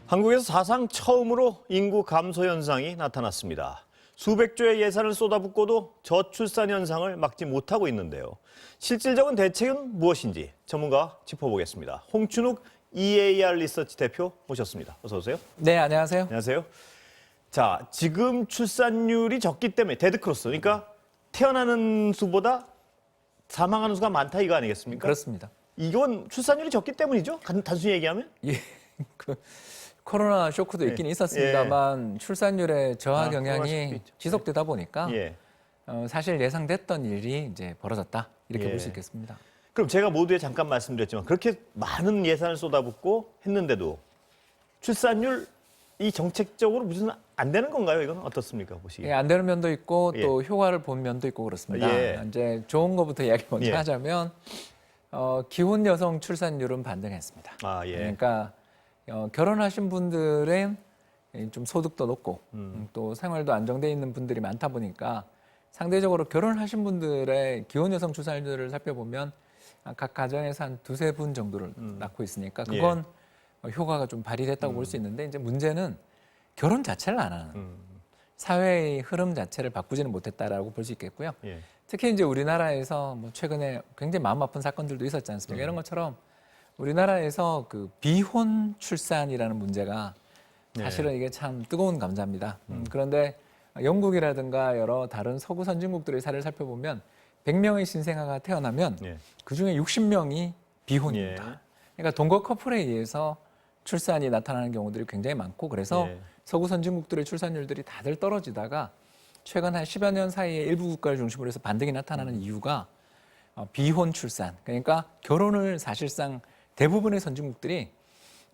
한국에서 사상 처음으로 인구 감소 현상이 나타났습니다. 수백 조의 예산을 쏟아붓고도 저출산 현상을 막지 못하고 있는데요. 실질적인 대책은 무엇인지 전문가와 짚어보겠습니다. 홍춘욱 EAR 리서치 대표 모셨습니다. 어서 오세요. 네, 안녕하세요. 안녕하세요. 자, 지금 출산율이 적기 때문에 데드크로스, 그러니까 태어나는 수보다 사망하는 수가 많다 이거 아니겠습니까? 그렇습니다. 이건 출산율이 적기 때문이죠? 단순히 얘기하면? 예, 코로나 쇼크도 있긴 있었습니다만 출산율의 저하 코로나 쇼크도 경향이 있죠. 지속되다 보니까 예. 사실 예상됐던 일이 이제 벌어졌다 이렇게 예. 볼 수 있겠습니다. 그럼 제가 모두에 잠깐 말씀드렸지만 그렇게 많은 예산을 쏟아붓고 했는데도 출산율 이 정책적으로 무슨 안 되는 건가요? 이건 어떻습니까? 보시기에. 예, 안 되는 면도 있고 예. 또 효과를 본 면도 있고 그렇습니다. 예. 이제 좋은 것부터 이야기 먼저 예. 하자면 기혼 여성 출산율은 반등했습니다. 아, 예. 그러니까 결혼하신 분들은 좀 소득도 높고 또 생활도 안정돼 있는 분들이 많다 보니까 상대적으로 결혼하신 분들의 기혼 여성 출산율을 살펴보면 각 가정에서 한 두세 분 정도를 낳고 있으니까 그건 효과가 좀 발휘됐다고 볼 수 있는데 이제 문제는 결혼 자체를 안 하는 사회의 흐름 자체를 바꾸지는 못했다라고 볼 수 있겠고요. 예. 특히 이제 우리나라에서 뭐 최근에 굉장히 마음 아픈 사건들도 있었지 않습니까? 이런 것처럼 우리나라에서 그 비혼 출산이라는 문제가 사실은 이게 참 뜨거운 감자입니다. 그런데 영국이라든가 여러 다른 서구 선진국들의 사례를 살펴보면 100명의 신생아가 태어나면 예. 그중에 60명이 비혼입니다. 예. 그러니까 동거 커플에 의해서 출산이 나타나는 경우들이 굉장히 많고 그래서 예. 서구 선진국들의 출산율들이 다들 떨어지다가 최근 한 10여 년 사이에 일부 국가를 중심으로 해서 반등이 나타나는 이유가 비혼 출산. 그러니까 결혼을 사실상 대부분의 선진국들이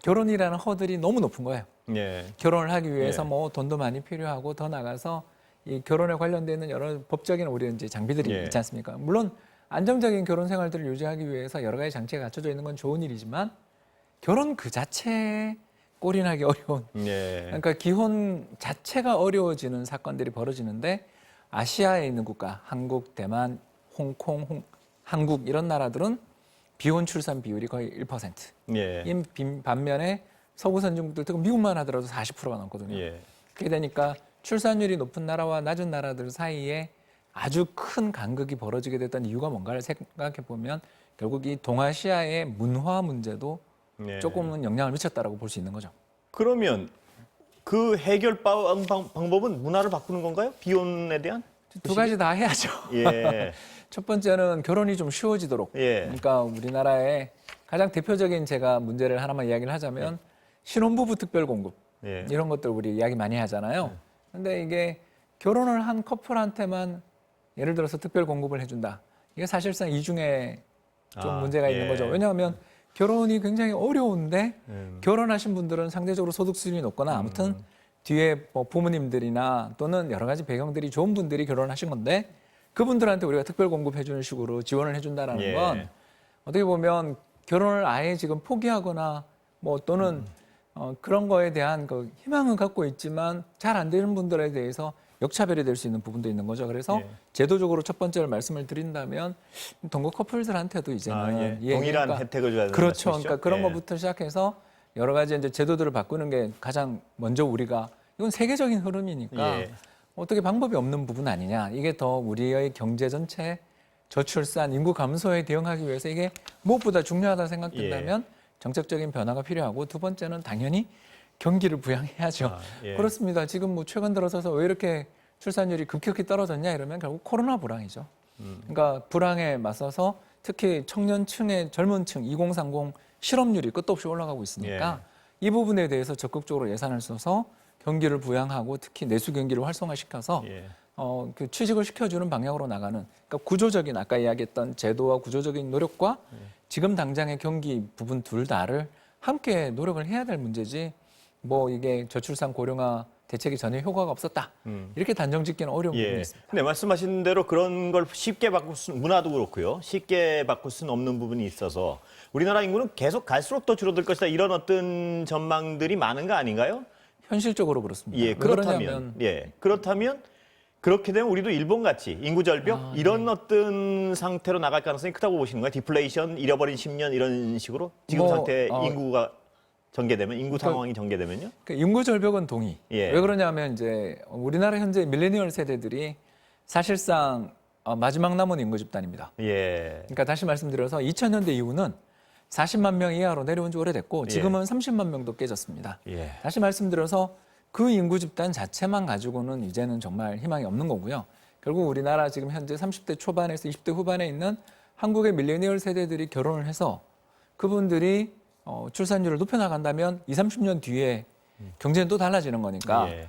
결혼이라는 허들이 너무 높은 거예요. 예. 결혼을 하기 위해서 예. 뭐 돈도 많이 필요하고 더 나가서 이 결혼에 관련되는 여러 법적인 우리 이제 장비들이 예. 있지 않습니까? 물론 안정적인 결혼 생활들을 유지하기 위해서 여러 가지 장치가 갖춰져 있는 건 좋은 일이지만 결혼 그 자체에 골인하기 어려운 예. 그러니까 기혼 자체가 어려워지는 사건들이 벌어지는데 아시아에 있는 국가, 한국, 대만, 홍콩, 한국 이런 나라들은 비혼 출산 비율이 거의 1%. 예. 반면에 서구 선진국들, 특히 미국만 하더라도 40%가 넘거든요. 예. 그렇게 되니까 출산율이 높은 나라와 낮은 나라들 사이에 아주 큰 간극이 벌어지게 됐던 이유가 뭔가를 생각해 보면 결국 이 동아시아의 문화 문제도 예. 조금은 영향을 미쳤다라고 볼 수 있는 거죠. 그러면 그 해결 방법은 문화를 바꾸는 건가요? 비혼에 대한? 두 가지 다 해야죠. 예. 첫 번째는 결혼이 좀 쉬워지도록. 예. 그러니까 우리나라의 가장 대표적인 제가 문제를 하나만 이야기를 하자면 신혼부부 특별 공급 예. 이런 것들 우리 이야기 많이 하잖아요. 근데 이게 결혼을 한 커플한테만 예를 들어서 특별 공급을 해준다. 이게 사실상 이중에 좀 문제가 있는 거죠. 왜냐하면 결혼이 굉장히 어려운데 결혼하신 분들은 상대적으로 소득 수준이 높거나 아무튼 뒤에 뭐 부모님들이나 또는 여러 가지 배경들이 좋은 분들이 결혼하신 건데 그분들한테 우리가 특별 공급해주는 식으로 지원을 해준다라는 예. 건 어떻게 보면 결혼을 아예 지금 포기하거나 뭐 또는 그런 거에 대한 그 희망은 갖고 있지만 잘 안 되는 분들에 대해서 역차별이 될 수 있는 부분도 있는 거죠. 그래서 예. 제도적으로 첫 번째로 말씀을 드린다면 동거 커플들한테도 이제는 동일한 그러니까 혜택을 줘야 되는 그렇죠. 말씀이시죠? 그러니까 그런 예. 것부터 시작해서 여러 가지 이제 제도들을 바꾸는 게 가장 먼저 우리가 이건 세계적인 흐름이니까 예. 어떻게 방법이 없는 부분 아니냐. 이게 더 우리의 경제 전체 저출산, 인구 감소에 대응하기 위해서 이게 무엇보다 중요하다 생각된다면 정책적인 변화가 필요하고 두 번째는 당연히 경기를 부양해야죠. 예. 그렇습니다. 지금 뭐 최근 들어서서 왜 이렇게 출산율이 급격히 떨어졌냐 이러면 결국 코로나 불황이죠. 그러니까 불황에 맞서서 특히 청년층의 젊은 층 2030 실업률이 끝도 없이 올라가고 있으니까 이 부분에 대해서 적극적으로 예산을 써서 경기를 부양하고 특히 내수 경기를 활성화시켜서 그 취직을 시켜주는 방향으로 나가는 그러니까 구조적인 아까 이야기했던 제도와 구조적인 노력과 지금 당장의 경기 부분 둘 다를 함께 노력을 해야 될 문제지 뭐 이게 저출산 고령화 대책이 전혀 효과가 없었다 이렇게 단정짓기는 어려운 부분이 있습니다. 근데 말씀하신 대로 그런 걸 쉽게 바꿀 수 문화도 그렇고요. 쉽게 바꿀 수는 없는 부분이 있어서 우리나라 인구는 계속 갈수록 더 줄어들 것이다 이런 어떤 전망들이 많은 거 아닌가요? 현실적으로 그렇습니다. 예, 그렇다면 그렇게 되면 우리도 일본같이 인구 절벽 이런 어떤 상태로 나갈 가능성이 크다고 보시는 거예요? 디플레이션, 잃어버린 10년 이런 식으로 지금 뭐, 상태 인구가 전개되면 인구 상황이 전개되면요? 그 인구 절벽은 동의. 예. 왜 그러냐면 이제 우리나라 현재 밀레니얼 세대들이 사실상 마지막 남은 인구 집단입니다. 예. 그러니까 다시 말씀드려서 2000년대 이후는 40만 명 이하로 내려온 지 오래됐고 지금은 30만 명도 깨졌습니다. 예. 다시 말씀드려서 그 인구 집단 자체만 가지고는 이제는 정말 희망이 없는 거고요. 결국 우리나라 지금 현재 30대 초반에서 20대 후반에 있는 한국의 밀레니얼 세대들이 결혼을 해서 그분들이 출산율을 높여나간다면 20, 30년 뒤에 경제는 또 달라지는 거니까 예.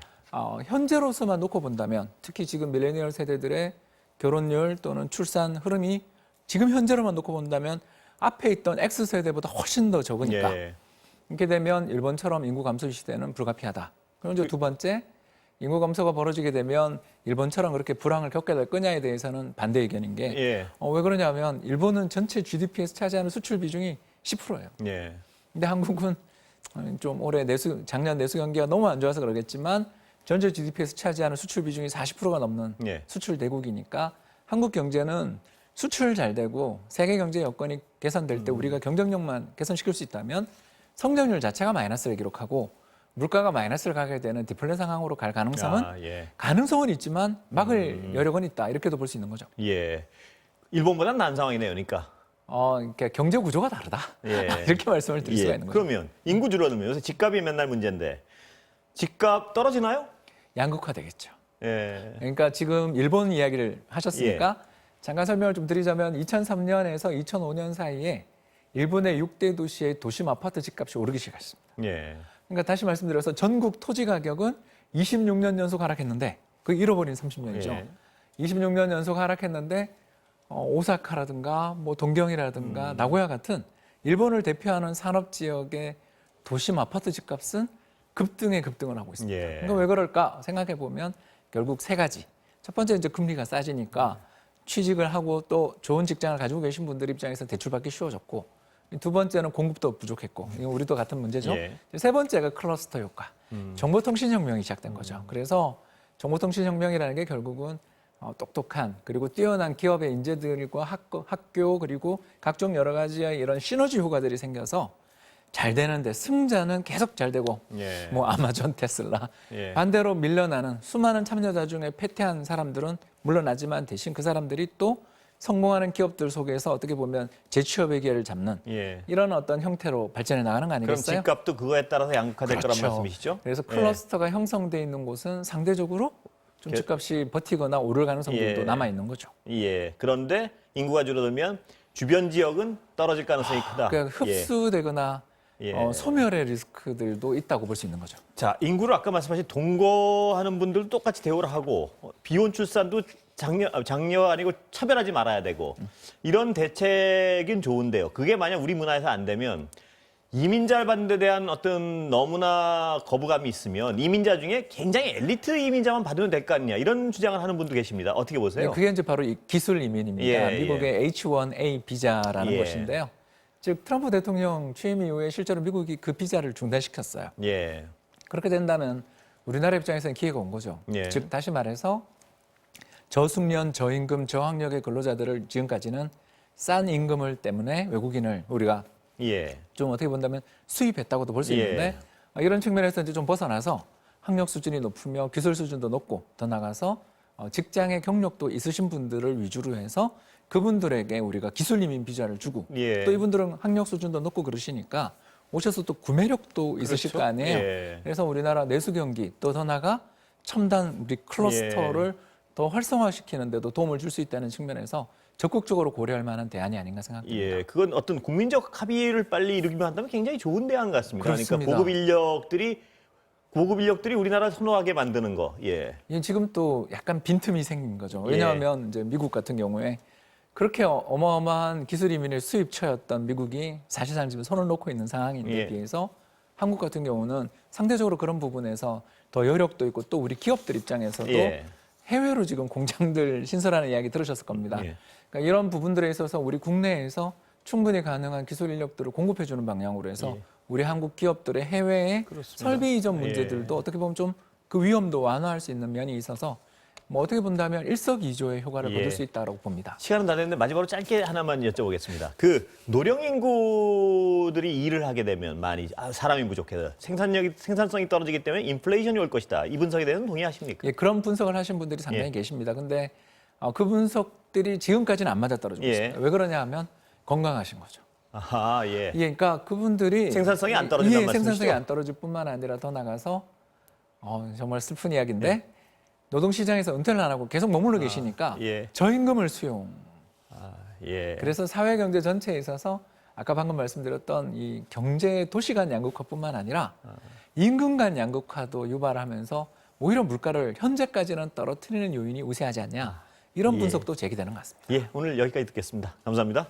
현재로서만 놓고 본다면 특히 지금 밀레니얼 세대들의 결혼율 또는 출산 흐름이 지금 현재로만 놓고 본다면 앞에 있던 X세대보다 훨씬 더 적으니까 예. 이렇게 되면 일본처럼 인구 감소 시대는 불가피하다. 그럼 이제 두 번째, 인구 감소가 벌어지게 되면 일본처럼 그렇게 불황을 겪게 될 거냐에 대해서는 반대 의견인 게 예. 왜 그러냐면 일본은 전체 GDP에서 차지하는 수출 비중이 10%예요. 예. 근데 한국은 좀 올해 작년 내수 경기가 너무 안 좋아서 그러겠지만 전체 GDP에서 차지하는 수출 비중이 40%가 넘는 예. 수출 대국이니까 한국 경제는 수출 잘 되고 세계 경제 여건이 개선될 때 우리가 경쟁력만 개선시킬 수 있다면 성장률 자체가 마이너스를 기록하고 물가가 마이너스를 가게 되는 디플레 상황으로 갈 가능성은 예. 가능성은 있지만 막을 여력은 있다 이렇게도 볼 수 있는 거죠. 예. 일본보다는 나은 상황이네요, 그러니까. 그러니까 경제 구조가 다르다 예. 이렇게 말씀을 드릴 수가 있는 거죠. 그러면 인구 줄어들면 요새 집값이 맨날 문제인데 집값 떨어지나요? 양극화되겠죠. 예. 그러니까 지금 일본 이야기를 하셨으니까 잠깐 설명을 좀 드리자면 2003년에서 2005년 사이에 일본의 6대 도시의 도심 아파트 집값이 오르기 시작했습니다. 예. 그러니까 다시 말씀드려서 전국 토지 가격은 26년 연속 하락했는데 그 잃어버린 30년이죠. 예. 26년 연속 하락했는데 오사카라든가 뭐 동경이라든가 나고야 같은 일본을 대표하는 산업 지역의 도심 아파트 집값은 급등에 급등을 하고 있습니다. 예. 그러니까 왜 그럴까 생각해 보면 결국 세 가지. 첫 번째 이제 금리가 싸지니까 취직을 하고 또 좋은 직장을 가지고 계신 분들 입장에서 대출받기 쉬워졌고 두 번째는 공급도 부족했고 이건 우리도 같은 문제죠. 예. 세 번째가 클러스터 효과. 정보통신혁명이 시작된 거죠. 그래서 정보통신혁명이라는 게 결국은 똑똑한 그리고 뛰어난 기업의 인재들과 학교 그리고 각종 여러 가지의 이런 시너지 효과들이 생겨서 잘 되는데 승자는 계속 잘 되고 예. 뭐 아마존, 테슬라 예. 반대로 밀려나는 수많은 참여자 중에 패퇴한 사람들은 물러나지만 대신 그 사람들이 또 성공하는 기업들 속에서 어떻게 보면 재취업의 기회를 잡는 예. 이런 어떤 형태로 발전해 나가는 거 그럼 아니겠어요? 집값도 그거에 따라서 양극화될 그렇죠. 거란 말씀이시죠? 그래서 클러스터가 형성돼 있는 곳은 상대적으로 좀 집값이 버티거나 오를 가능성들도 예. 남아 있는 거죠. 예. 그런데 인구가 줄어들면 주변 지역은 떨어질 가능성이 크다. 그러니까 흡수되거나 예. 소멸의 리스크들도 있다고 볼 수 있는 거죠. 자, 인구를 아까 말씀하신 동거하는 분들도 똑같이 대우를 하고 비혼 출산도 장려 아니고 차별하지 말아야 되고 이런 대책은 좋은데요. 그게 만약 우리 문화에서 안 되면 이민자를 받는 데 대한 어떤 너무나 거부감이 있으면 이민자 중에 굉장히 엘리트 이민자만 받으면 될 거 아니냐 이런 주장을 하는 분도 계십니다. 어떻게 보세요? 그게 이제 바로 이 기술 이민입니다. 예, 미국의 H1A 비자라는 예. 것인데요. 즉 트럼프 대통령 취임 이후에 실제로 미국이 그 비자를 중단시켰어요. 예. 그렇게 된다면 우리나라 입장에서는 기회가 온 거죠. 예. 즉 다시 말해서 저숙련, 저임금, 저학력의 근로자들을 지금까지는 싼 임금을 때문에 외국인을 우리가 예. 좀 어떻게 본다면 수입했다고도 볼 수 예. 있는데 이런 측면에서 이제 좀 벗어나서 학력 수준이 높으며 기술 수준도 높고 더 나가서 직장의 경력도 있으신 분들을 위주로 해서 그분들에게 우리가 기술 이민 비자를 주고 예. 또 이분들은 학력 수준도 높고 그러시니까 오셔서 또 구매력도 있으실 그렇죠. 거 아니에요. 예. 그래서 우리나라 내수 경기 또 더 나가 첨단 우리 클러스터를 더 활성화시키는 데도 도움을 줄 수 있다는 측면에서 적극적으로 고려할 만한 대안이 아닌가 생각합니다. 예, 그건 어떤 국민적 합의를 빨리 이루기만 한다면 굉장히 좋은 대안 같습니다. 그렇습니다. 그러니까 고급 인력들이 우리나라 선호하게 만드는 거. 예. 지금 또 약간 빈틈이 생긴 거죠. 왜냐하면 이제 미국 같은 경우에 그렇게 어마어마한 기술 이민의 수입처였던 미국이 사실상 지금 손을 놓고 있는 상황인데 예. 비해서 한국 같은 경우는 상대적으로 그런 부분에서 더 여력도 있고 또 우리 기업들 입장에서도 예. 해외로 지금 공장들 신설하는 이야기 들으셨을 겁니다. 예. 그러니까 이런 부분들에 있어서 우리 국내에서 충분히 가능한 기술 인력들을 공급해주는 방향으로 해서 예. 우리 한국 기업들의 해외의 그렇습니다. 설비 이전 예. 문제들도 어떻게 보면 좀 그 위험도 완화할 수 있는 면이 있어서 뭐 어떻게 본다면 일석이조의 효과를 예. 거둘 수 있다고 봅니다. 시간은 다 됐는데 마지막으로 짧게 하나만 여쭤보겠습니다. 그 노령 인구들이 일을 하게 되면 많이 사람이 부족해서 생산성이 떨어지기 때문에 인플레이션이 올 것이다. 이 분석에 대해서는 동의하십니까? 예, 그런 분석을 하신 분들이 상당히 예. 계십니다. 근데 그 분석들이 지금까지는 안 맞아떨어지고 예. 있습니다. 왜 그러냐 하면 건강하신 거죠. 아하, 예. 예, 그러니까 그분들이 생산성이 안 떨어진다는 예, 생산성이 말씀이시죠? 안 떨어질 뿐만 아니라 더 나가서 정말 슬픈 이야기인데 노동시장에서 은퇴를 안 하고 계속 머물러 계시니까 예. 저임금을 수용. 예. 그래서 사회 경제 전체에 있어서 아까 방금 말씀드렸던 이 경제 도시 간 양극화뿐만 아니라 임금 간 양극화도 유발하면서 오히려 물가를 현재까지는 떨어뜨리는 요인이 우세하지 않냐 이런 예. 분석도 제기되는 것 같습니다. 예, 오늘 여기까지 듣겠습니다. 감사합니다.